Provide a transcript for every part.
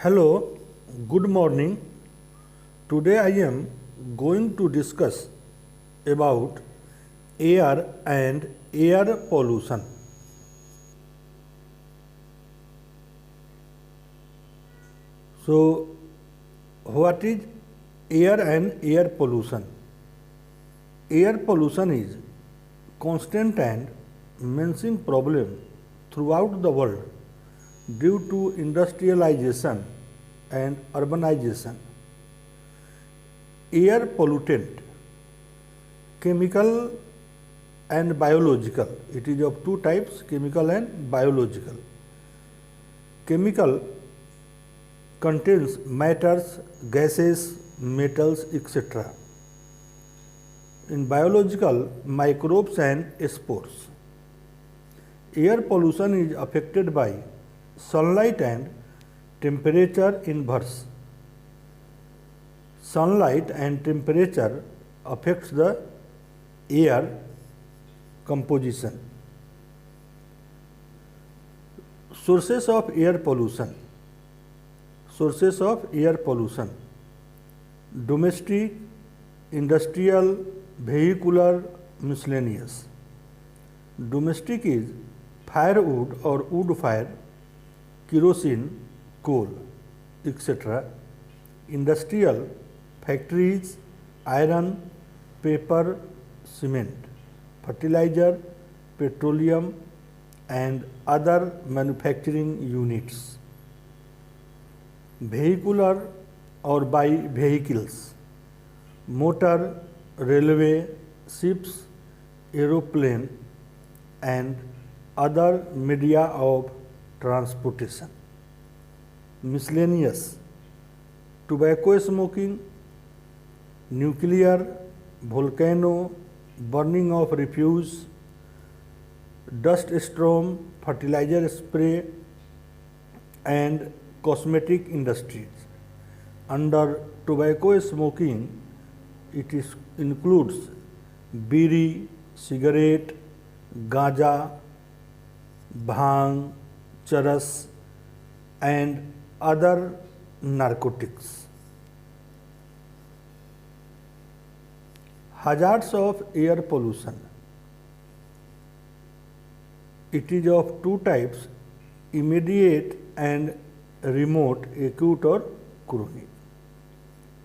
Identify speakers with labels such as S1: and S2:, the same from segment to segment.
S1: Hello, good morning. Today I am going to discuss about air and air pollution. So, what is air and air pollution? Air pollution is constant and menacing problem throughout the world due to industrialization and urbanization. Air pollutant, chemical and biological. It is of two types, chemical and biological. Chemical contains matters, gases, metals, etc. In biological, microbes and spores. Air pollution is affected by sunlight and temperature inverse. Sunlight and temperature affects the air composition. Sources of air pollution. Sources of air pollution: domestic, industrial, vehicular, miscellaneous. Domestic is firewood or wood fire, kerosene, coal, etc. Industrial, factories, iron, paper, cement, fertilizer, petroleum, and other manufacturing units. Vehicular or by vehicles, motor, railway, ships, aeroplane, and other media of transportation. Miscellaneous, tobacco smoking, nuclear, volcano, burning of refuse, dust storm, fertilizer spray, and cosmetic industries. Under tobacco smoking, it includes bidi, cigarette, gaja, bhang, charas, and other narcotics. Hazards of air pollution. It is of two types, immediate and remote, acute or chronic.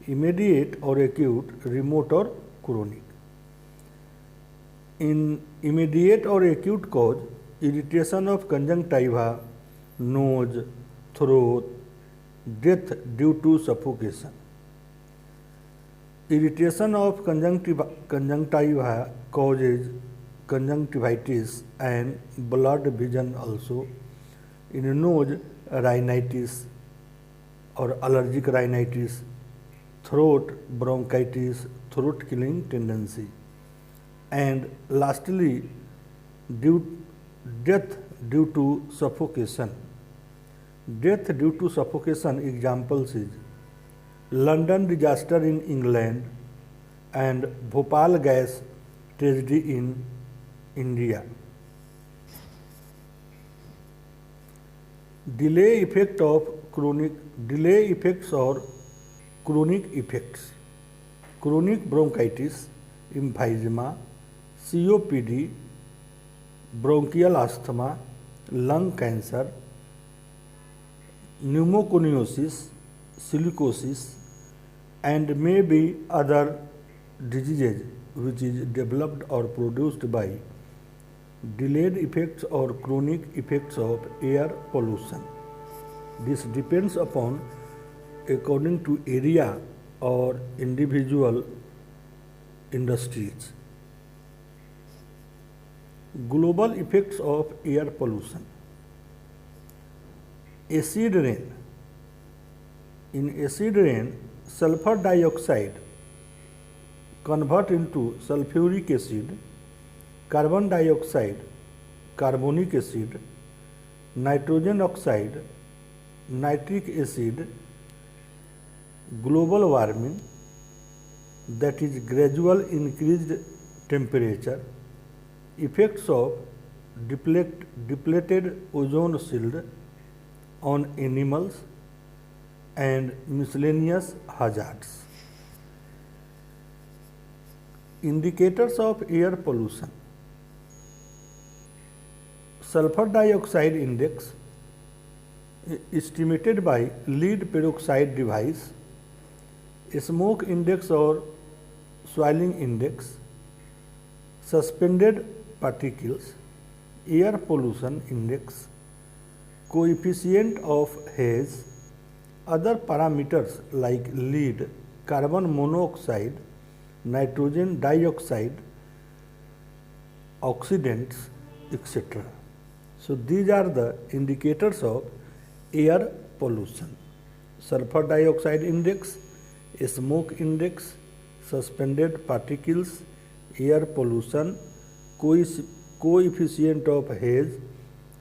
S1: Immediate or acute, remote or chronic. In immediate or acute cause, irritation of conjunctiva, nose, throat, death due to suffocation. Irritation of conjunctiva causes conjunctivitis and blurred vision also. In nose, rhinitis or allergic rhinitis, throat, bronchitis, throat killing tendency. And lastly, death due to suffocation. Death due to suffocation examples is London disaster in England and Bhopal gas tragedy in India. Delay effects or chronic effects. Chronic bronchitis, emphysema, COPD, bronchial asthma, lung cancer, pneumoconiosis, silicosis, and maybe other diseases which is developed or produced by delayed effects or chronic effects of air pollution. This depends upon according to area or individual industries. Global effects of air pollution. Acid rain. In acid rain, sulfur dioxide convert into sulfuric acid, carbon dioxide, carbonic acid, nitrogen oxide, nitric acid. Global warming, that is gradual increased temperature, effects of depleted ozone shield on animals, and miscellaneous hazards. Indicators of air pollution. Sulfur dioxide index estimated by lead peroxide device, smoke index or swelling index, suspended particles, air pollution index, coefficient of haze, other parameters like lead, carbon monoxide, nitrogen dioxide, oxidants, etc. So these are the indicators of air pollution: sulfur dioxide index, smoke index, suspended particles, air pollution, coefficient of haze,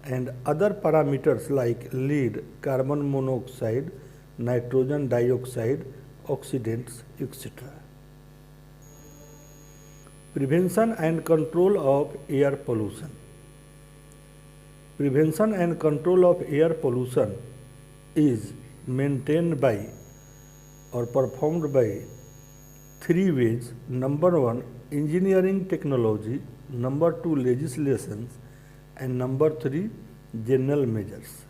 S1: and other parameters like lead, carbon monoxide, nitrogen dioxide, oxidants, etc. Prevention and control of air pollution. Prevention and control of air pollution is maintained by or performed by three ways. Number one, engineering technology. Number two, legislations. And number three, general measures.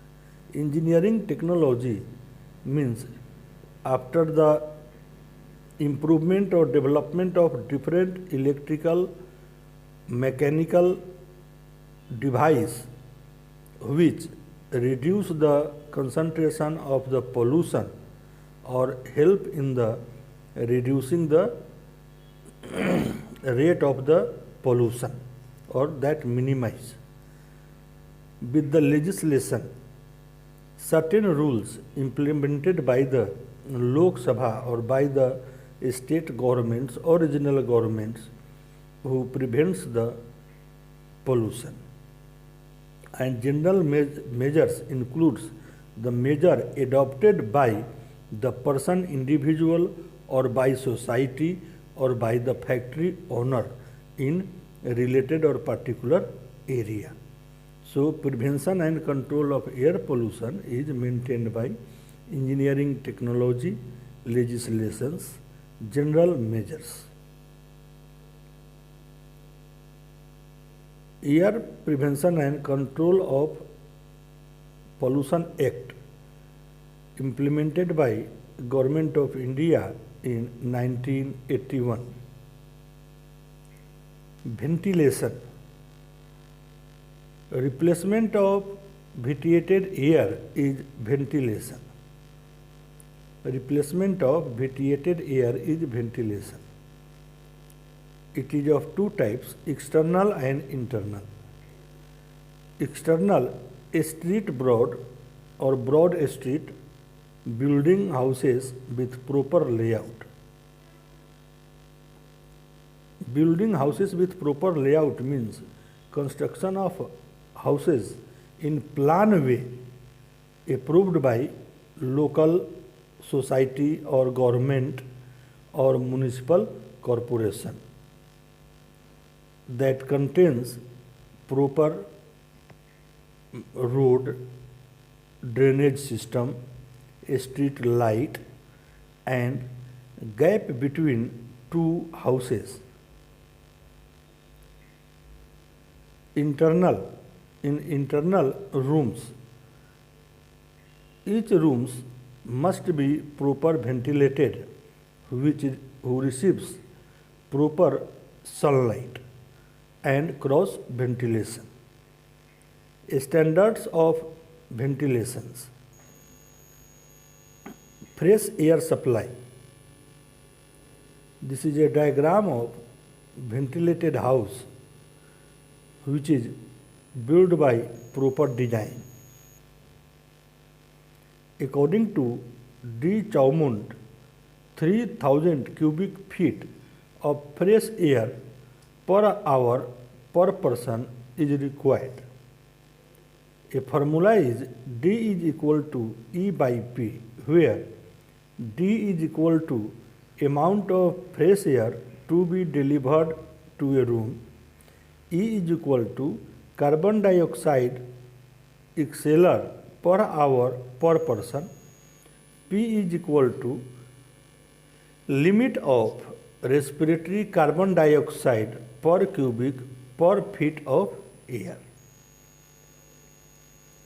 S1: Engineering technology means after the improvement or development of different electrical, mechanical device which reduce the concentration of the pollution or help in the reducing the rate of the pollution or that minimize. With the legislation, certain rules implemented by the Lok Sabha or by the state governments or regional governments who prevents the pollution. And general measures includes the measure adopted by the person individual or by society or by the factory owner in a related or particular area. So prevention and control of air pollution is maintained by engineering technology, legislations, general measures. Air Prevention and Control of Pollution Act implemented by Government of India in 1981. Ventilation. Replacement of vitiated air is ventilation. Replacement of vitiated air is ventilation. It is of two types, external and internal. External, street broad or broad street, building houses with proper layout. Building houses with proper layout means construction of houses in plan way approved by local society or government or municipal corporation that contains proper road, drainage system, street light, and gap between two houses. Internal. In internal rooms, each rooms must be proper ventilated, who receives proper sunlight and cross ventilation. Standards of ventilations. Fresh air supply. This is a diagram of ventilated house which is built by proper design. According to D. Chaumont, 3000 cubic feet of fresh air per hour per person is required. A formula is D is equal to E by P, where D is equal to amount of fresh air to be delivered to a room, E is equal to carbon dioxide exhaler per hour per person, P is equal to limit of respiratory carbon dioxide per cubic per feet of air.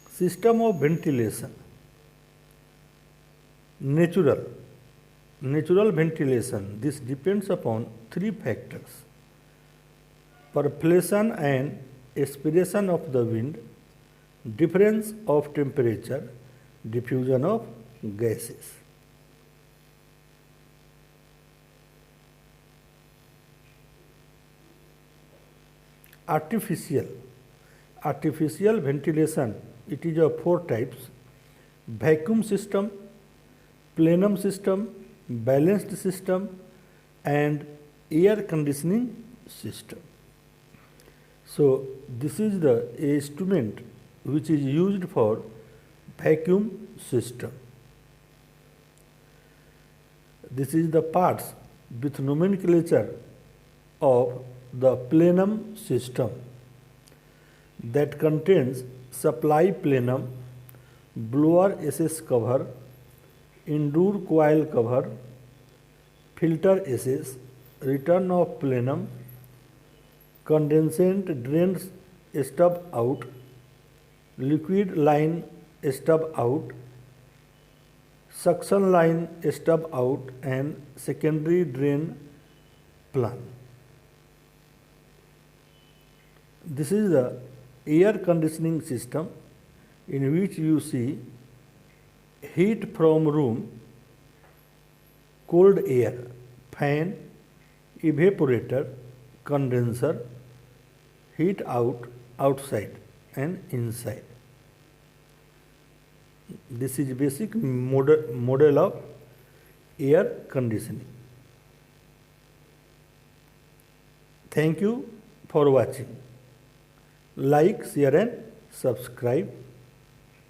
S1: System of ventilation. Natural ventilation. This depends upon three factors: perflation and aspiration of the wind, difference of temperature, diffusion of gases. Artificial ventilation, it is of four types: vacuum system, plenum system, balanced system, and air conditioning system. So this is the instrument which is used for vacuum system. This is the parts with nomenclature of the plenum system, that contains supply plenum, blower SS cover, indoor coil cover, filter SS, return of plenum, condensate drain stub out, liquid line stub out, suction line stub out, and secondary drain plan. This is the air conditioning system, in which you see heat from room, cold air, fan, evaporator, condenser, heat out, outside and inside. This is basic model of air conditioning. Thank you for watching. Like, share and subscribe.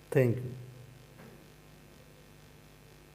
S1: Thank you.